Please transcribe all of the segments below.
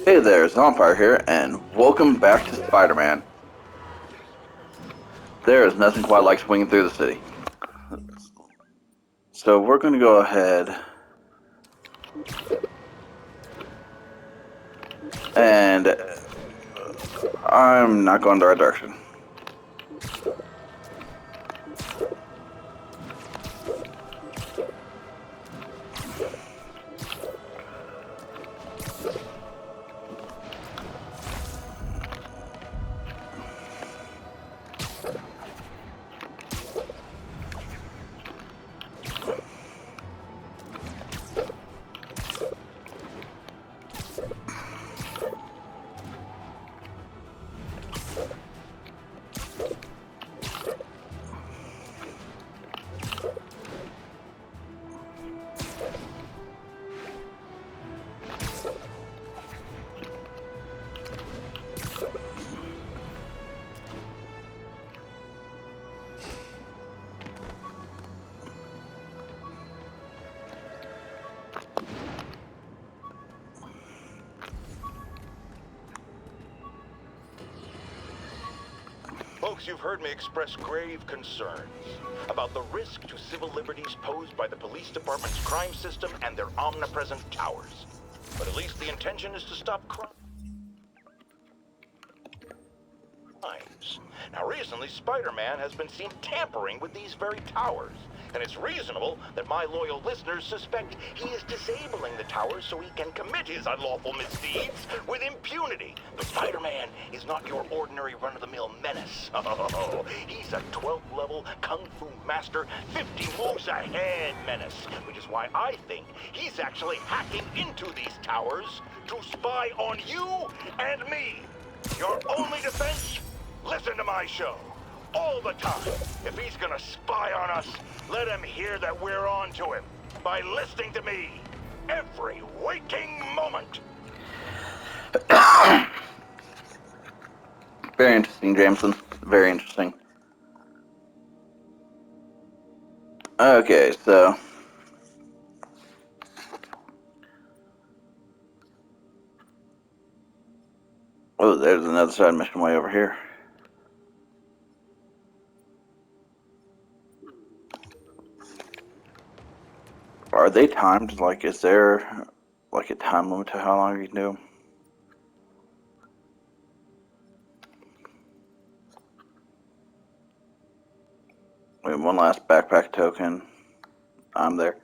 Hey there, Zompire here, and welcome back to Spider-Man. There is nothing quite like swinging through the city. So we're going to go ahead and I'm not going the right direction. Folks, you've heard me express grave concerns about the risk to civil liberties posed by the police department's crime system and their omnipresent towers. But at least the intention is to stop crimes. Now, recently, Spider-Man has been seen tampering with these very towers. And it's reasonable that my loyal listeners suspect he is disabling the towers so he can commit his unlawful misdeeds with impunity. But Spider-Man is not your ordinary run-of-the-mill menace. Oh, he's a 12th level Kung Fu master, 50 moves ahead menace. Which is why I think he's actually hacking into these towers to spy on you and me. Your only defense? Listen to my show. All the time. If he's gonna spy on us, let him hear that we're on to him by listening to me every waking moment. Very interesting, Jameson. Very interesting. Okay, so oh, there's another side mission way over here. Are they timed? Like, is there like a time limit to how long you can do them? Wait, one last backpack token. I'm there.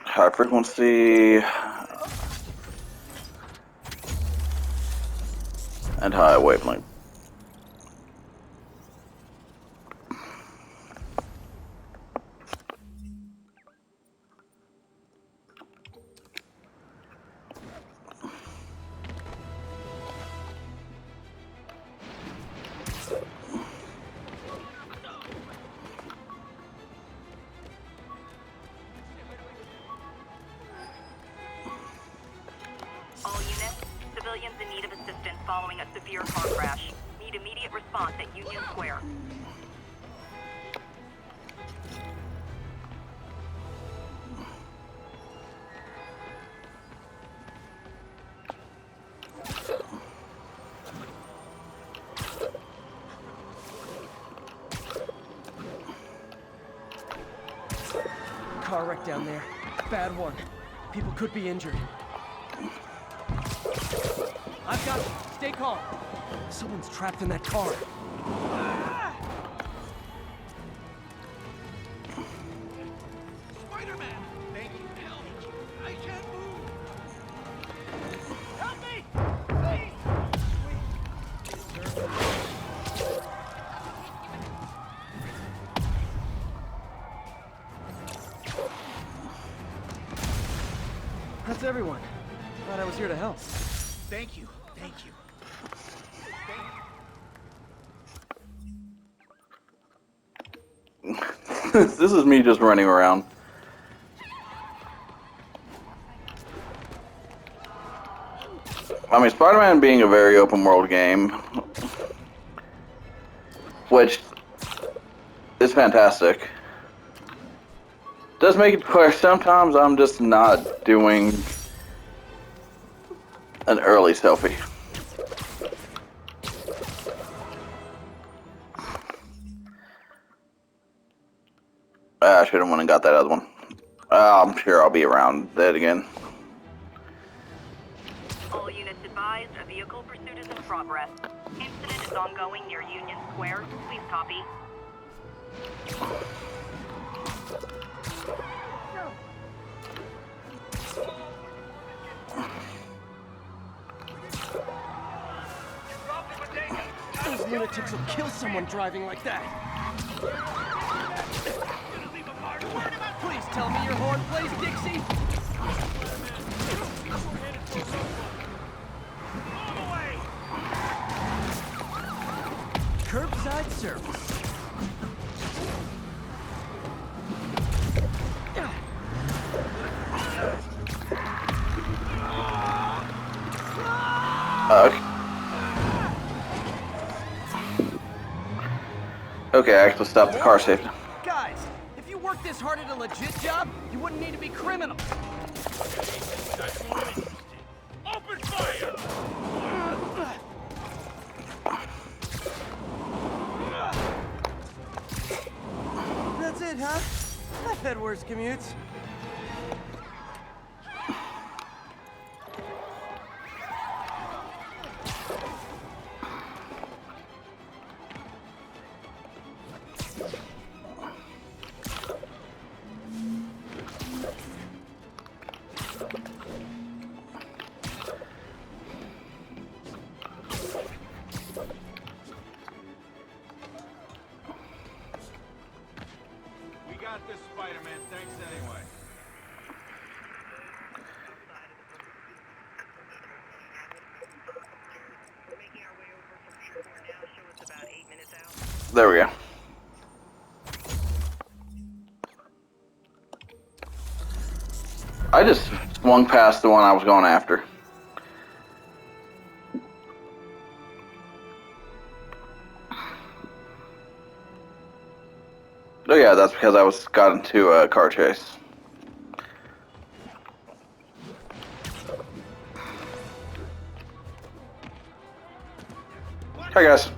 High frequency and high wavelength. All units, civilians in need of assistance following a severe car crash. Need immediate response at Union Square. Car wreck down there. Bad one. People could be injured. I've got it. Stay calm. Someone's trapped in that car. Spider-Man! Thank you, help! I can't move! Help me! Please! everyone? Thought I was here to help. Thank you. Thank you. This is me just running around. I mean, Spider-Man being a very open world game, which is fantastic, does make it where sometimes I'm just not doing an early selfie. I should have went and got that other one. I'm sure I'll be around that again. All units advised, a vehicle pursuit is in progress. Incident is ongoing near Union Square. Please copy. Those lunatics will kill someone driving like that. Please tell me your horn plays Dixie. Curbside service. Okay, I actually stopped the car safety. Guys, if you worked this hard at a legit job, you wouldn't need to be criminals. Open fire! That's it, huh? I've had worse commutes. We got this, Spider-Man. Thanks anyway. There we go. I just swung past the one I was going after. Oh yeah, that's because I got into a car chase. Hi guys.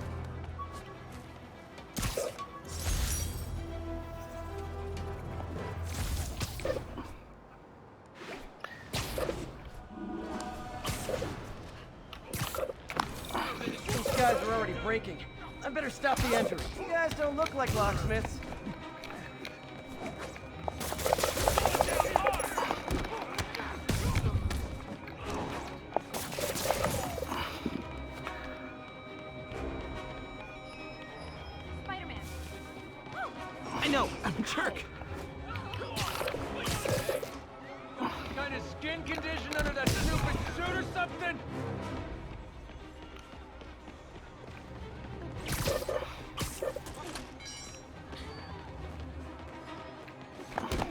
These guys are already breaking. I better stop the entry. You guys don't look like locksmiths. I know, I'm a jerk. Kind of skin condition under that stupid suit or something?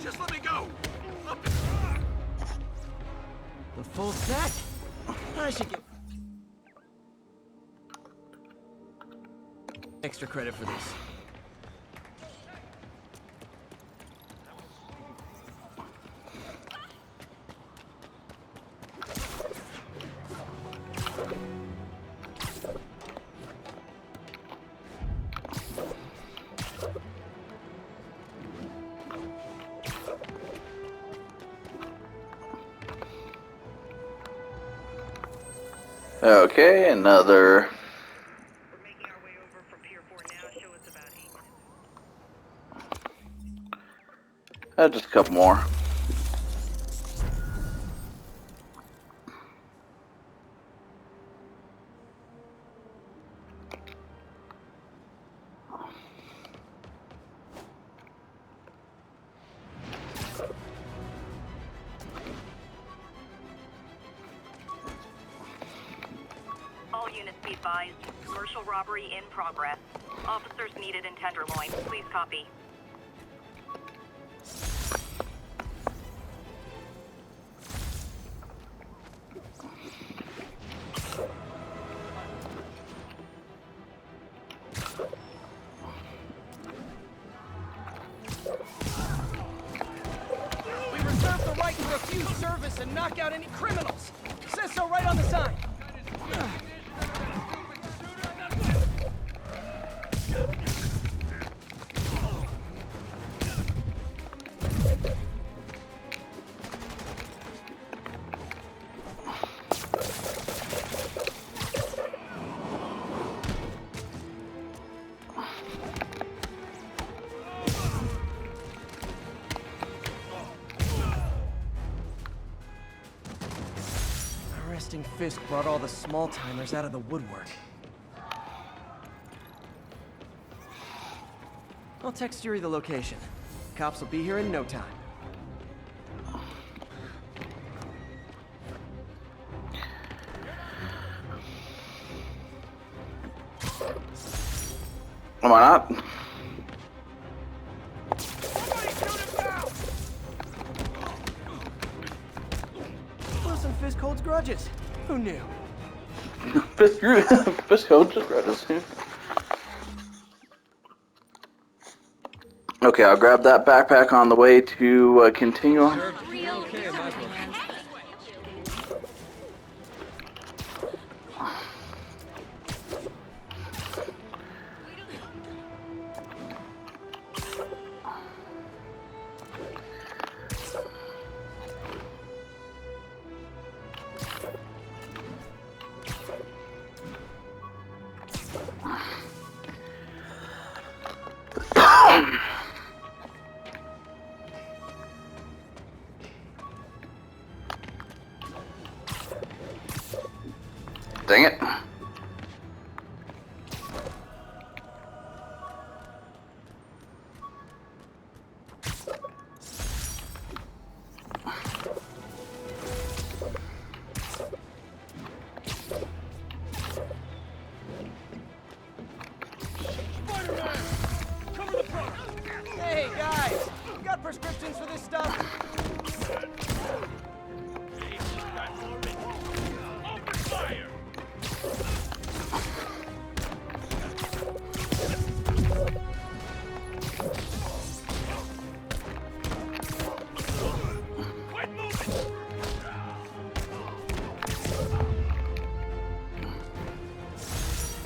Just let me go! The full set? I should get extra credit for this. Okay, another. We're making our way over from Pier 4 now. Show us about 8 minutes. Just a couple more. advised. Commercial robbery in progress. Officers needed in Tenderloin. Please copy. We reserve the right to refuse service and knock out any criminals. Says so right on the sign. Arresting Fisk brought all the small-timers out of the woodwork. I'll text Yuri the location. Cops will be here in no time. Why not? Listen, Fisk holds grudges. Who knew? Fisk holds his grudges. Okay, I'll grab that backpack on the way to continue on. Okay, in my book. Dang it. Hey, guys! You got prescriptions for this stuff?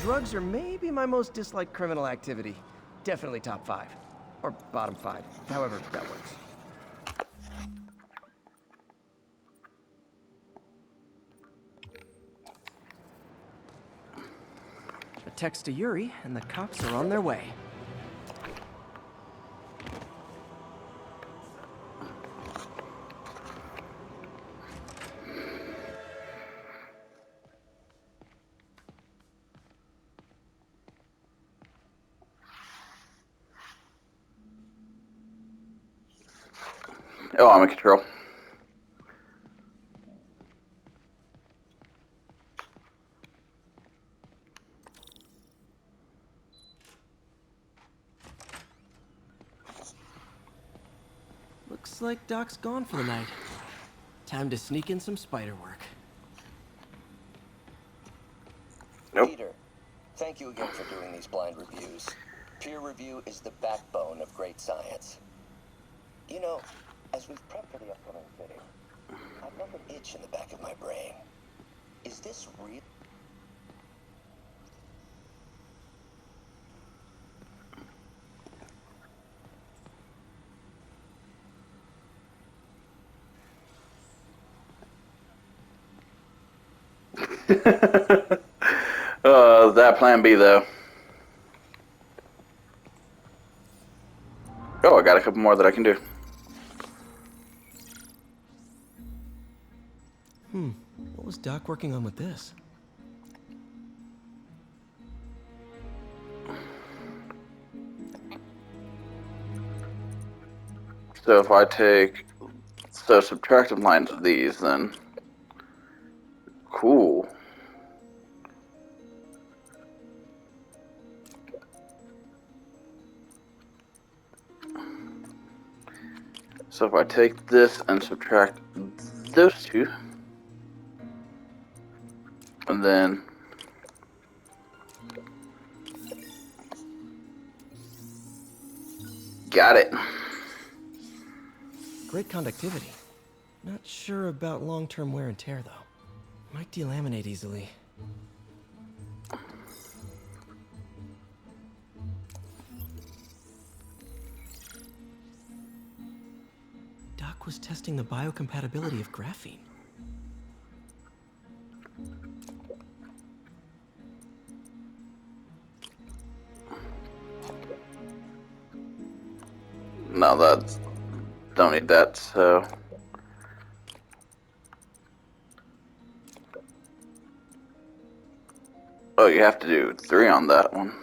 Drugs are maybe my most disliked criminal activity. Definitely top 5. Or bottom 5. However that works. A text to Yuri, and the cops are on their way. Oh, I'm in control. Looks like Doc's gone for the night. Time to sneak in some spider work. Nope. Peter, thank you again for doing these blind reviews. Peer review is the backbone of great science. You know, as we've prepped for the upcoming fitting, I've felt an itch in the back of my brain. Is this real? That plan B though. Oh, I got a couple more that I can do. What was Doc working on with this? So if I take, so subtractive lines of these, then cool. So if I take this and subtract those two, and then got it. Great conductivity. Not sure about long-term wear and tear, though. Might delaminate easily. Doc was testing the biocompatibility of graphene. No, that's don't need that. So oh, you have to do 3 on that one.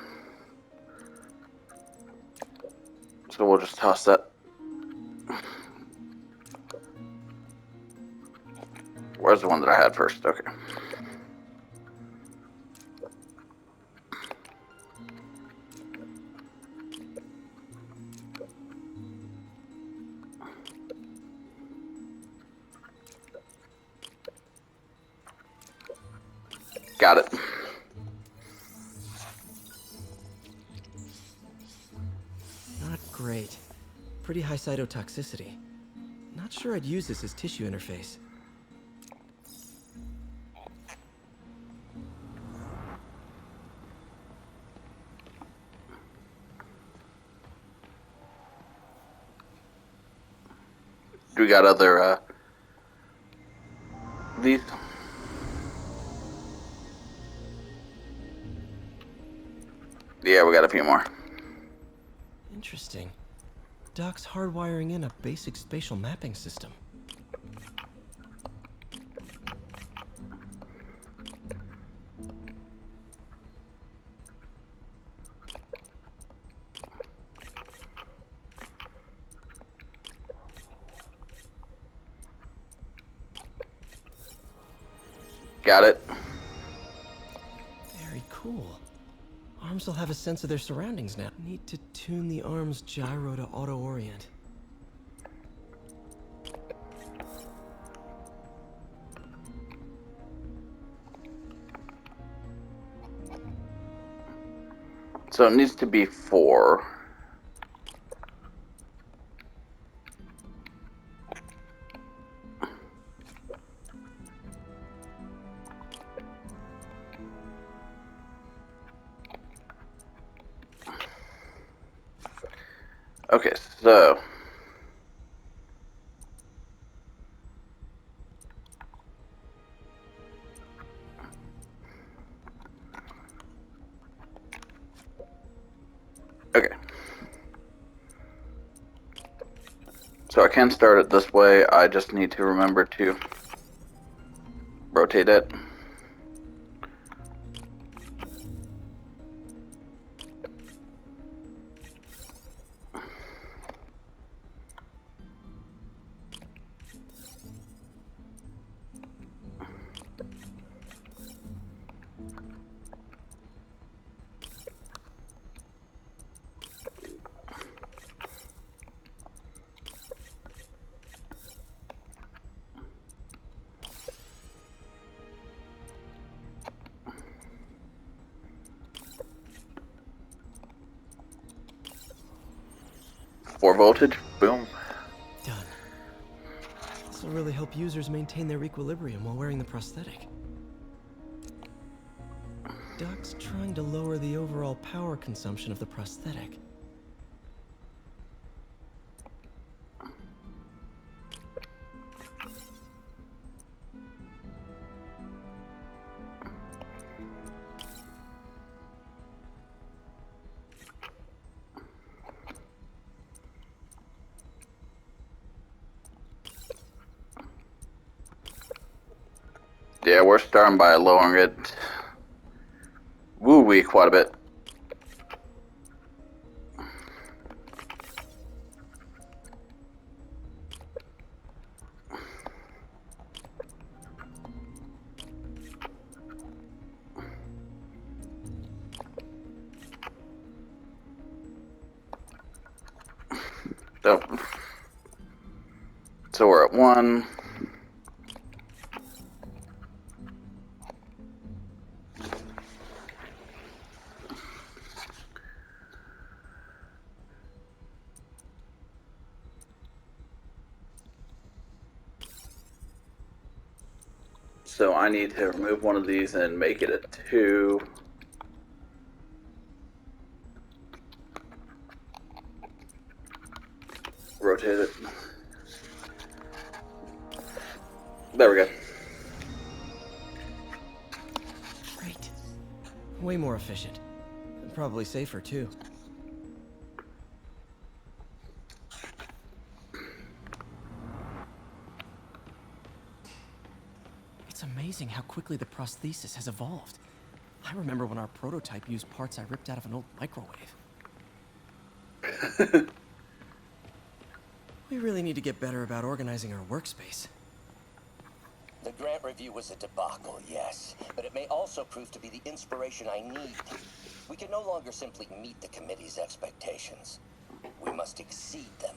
So we'll just toss that. Where's the one that I had first? Okay. Got it. Not great. Pretty high cytotoxicity. Not sure I'd use this as tissue interface. We got other these. Yeah, we got a few more. Interesting. Doc's hardwiring in a basic spatial mapping system. Got it. Very cool. Arms will have a sense of their surroundings now. Need to tune the arm's gyro to auto-orient. So it needs to be 4. Okay, so okay. So I can start it this way. I just need to remember to rotate it. Four voltage, boom. Done. This will really help users maintain their equilibrium while wearing the prosthetic. Doc's trying to lower the overall power consumption of the prosthetic. Yeah, we're starting by lowering it woo-wee quite a bit. So, so we're at 1. So I need to remove one of these and make it a 2. Rotate it. There we go. Great. Way more efficient. And probably safer, too. It's amazing how quickly the prosthesis has evolved. I remember when our prototype used parts I ripped out of an old microwave. We really need to get better about organizing our workspace. The grant review was a debacle, yes, but it may also prove to be the inspiration I need. We can no longer simply meet the committee's expectations. We must exceed them.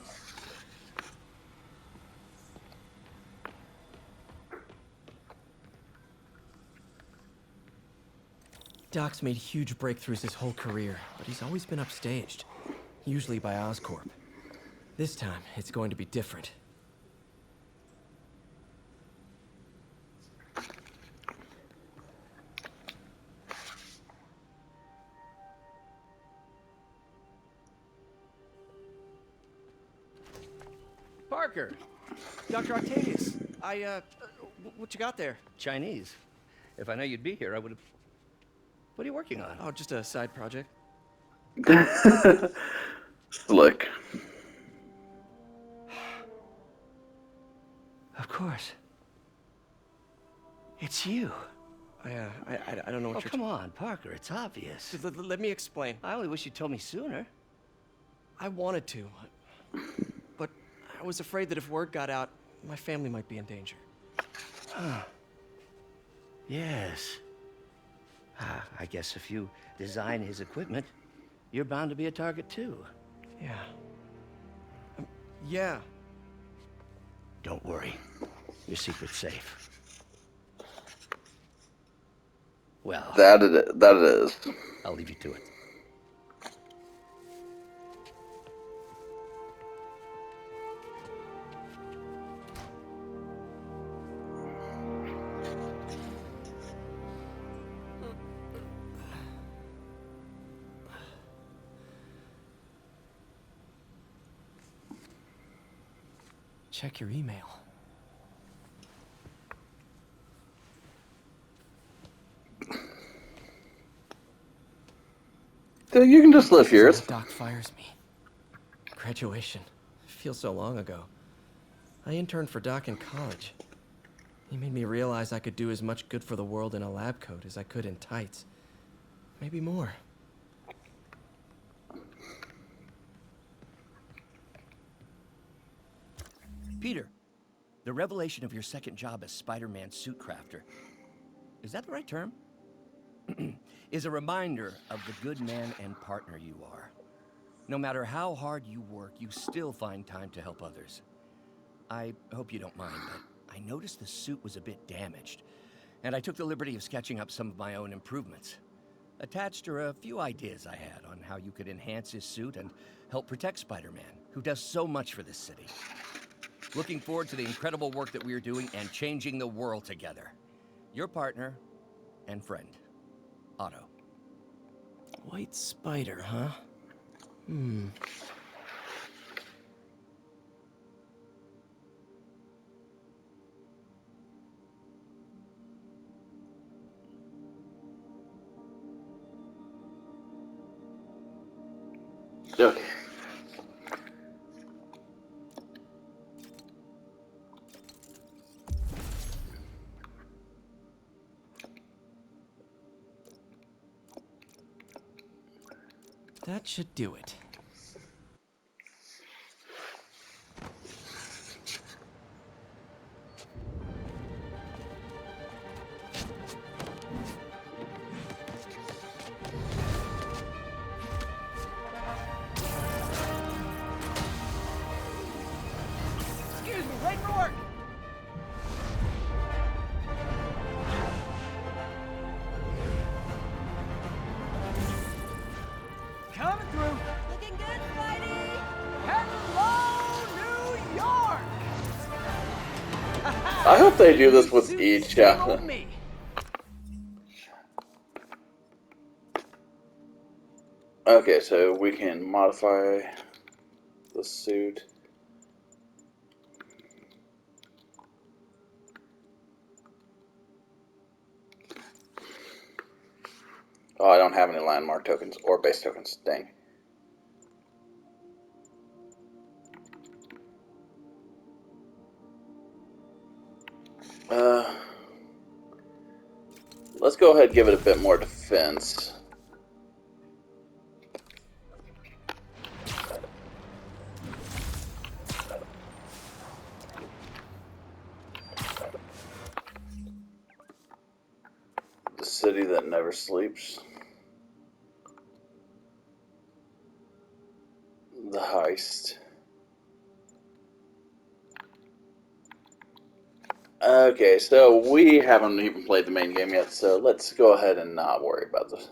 Doc's made huge breakthroughs his whole career, but he's always been upstaged, usually by Oscorp. This time, it's going to be different. Parker! Dr. Octavius, what you got there? Chinese. If I know you'd be here, I would have... What are you working on? Oh, just a side project. Slick. Of course. It's you. I don't know what Oh, you're... come on, Parker. It's obvious. Let me explain. I only wish you told me sooner. I wanted to, but I was afraid that if word got out, my family might be in danger. Yes. I guess if you design his equipment, you're bound to be a target too. Yeah. Yeah. Don't worry. Your secret's safe. Well, That it is. I'll leave you to it. Check your email. You can just live yours. Doc fires me. Graduation. Feels so long ago. I interned for Doc in college. He made me realize I could do as much good for the world in a lab coat as I could in tights. Maybe more. Peter, the revelation of your second job as Spider-Man suit crafter, is that the right term? Is a reminder of the good man and partner you are. No matter how hard you work, you still find time to help others. I hope you don't mind, but I noticed the suit was a bit damaged, and I took the liberty of sketching up some of my own improvements. Attached are a few ideas I had on how you could enhance his suit and help protect Spider-Man, who does so much for this city. Looking forward to the incredible work that we are doing and changing the world together. Your partner and friend, Otto. White spider, huh? Okay. That should do it. Excuse me, late for work. I hope they do this with Suit, each. same old me. Okay, so we can modify the suit. Oh, I don't have any landmark tokens or base tokens. Dang. Let's go ahead and give it a bit more defense. The city that never sleeps. The heist. Okay, so we haven't even played the main game yet, so let's go ahead and not worry about this.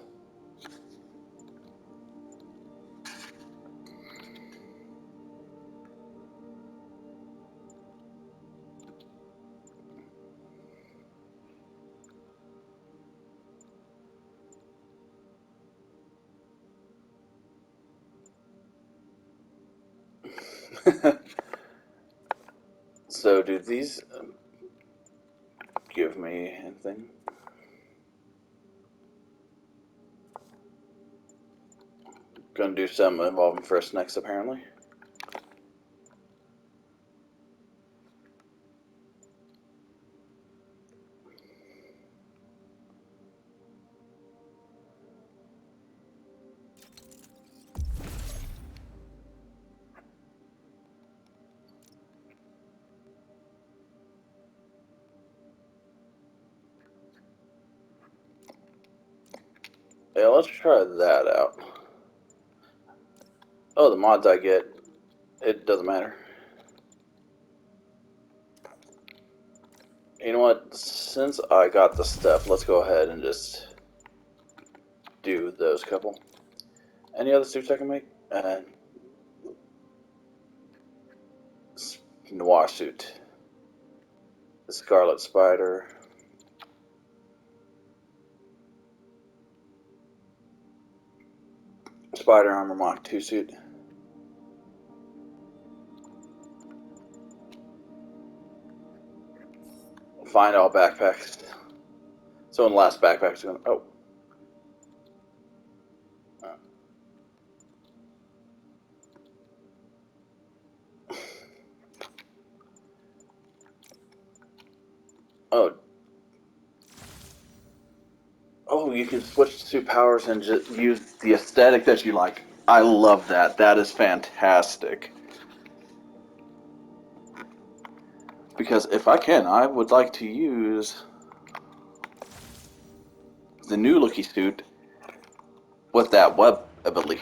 So, do these give me anything? Gonna do something involving first next, apparently. Yeah, let's try that out. Oh, the mods I get, it doesn't matter. You know what? Since I got the stuff, let's go ahead and just do those couple. Any other suits I can make? Noir suit. The Scarlet Spider. Spider Armor Mach 2 suit. Find all backpacks. So in the last backpack is going. Oh. Oh. Oh, you can switch to powers and just use the aesthetic that you like. I love that. That is fantastic. Because if I can, I would like to use the new looky suit with that web ability.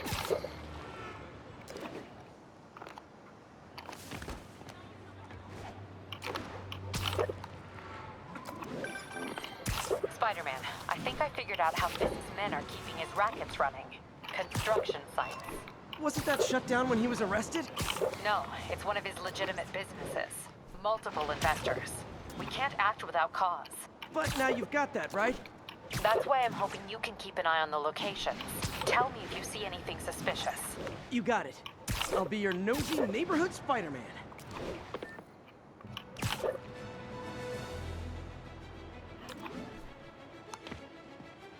Spider-Man, I think I figured out how businessmen are keeping his rackets running. Construction sites. Wasn't that shut down when he was arrested? No, it's one of his legitimate businesses. Multiple investors. We can't act without cause. But now you've got that, right? That's why I'm hoping you can keep an eye on the locations. Tell me if you see anything suspicious. You got it. I'll be your nosy neighborhood Spider-Man.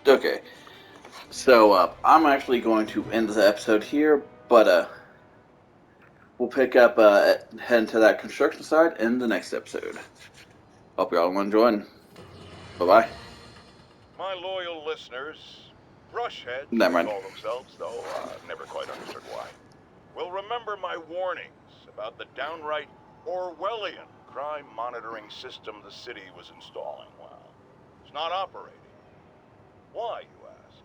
Okay, so I'm actually going to end the episode here, but we'll pick up head into that construction side in the next episode. Hope y'all enjoying. Bye bye. My loyal listeners, brushheads, Never they mind. call themselves, though I've never quite understood why, will remember my warnings about the downright Orwellian crime monitoring system the city was installing. Well, it's not operating. Why, you ask?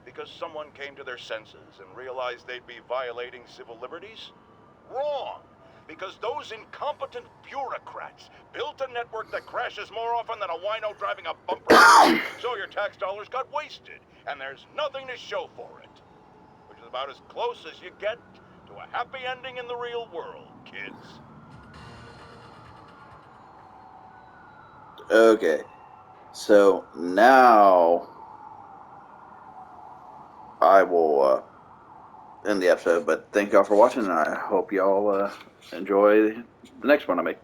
Because someone came to their senses and realized they'd be violating civil liberties? Wrong! Because those incompetent bureaucrats built a network that crashes more often than a wino driving a bumper car, so your tax dollars got wasted, and there's nothing to show for it. Which is about as close as you get to a happy ending in the real world, kids. Okay. So now I will end the episode, but thank y'all for watching, and I hope y'all enjoy the next one I make.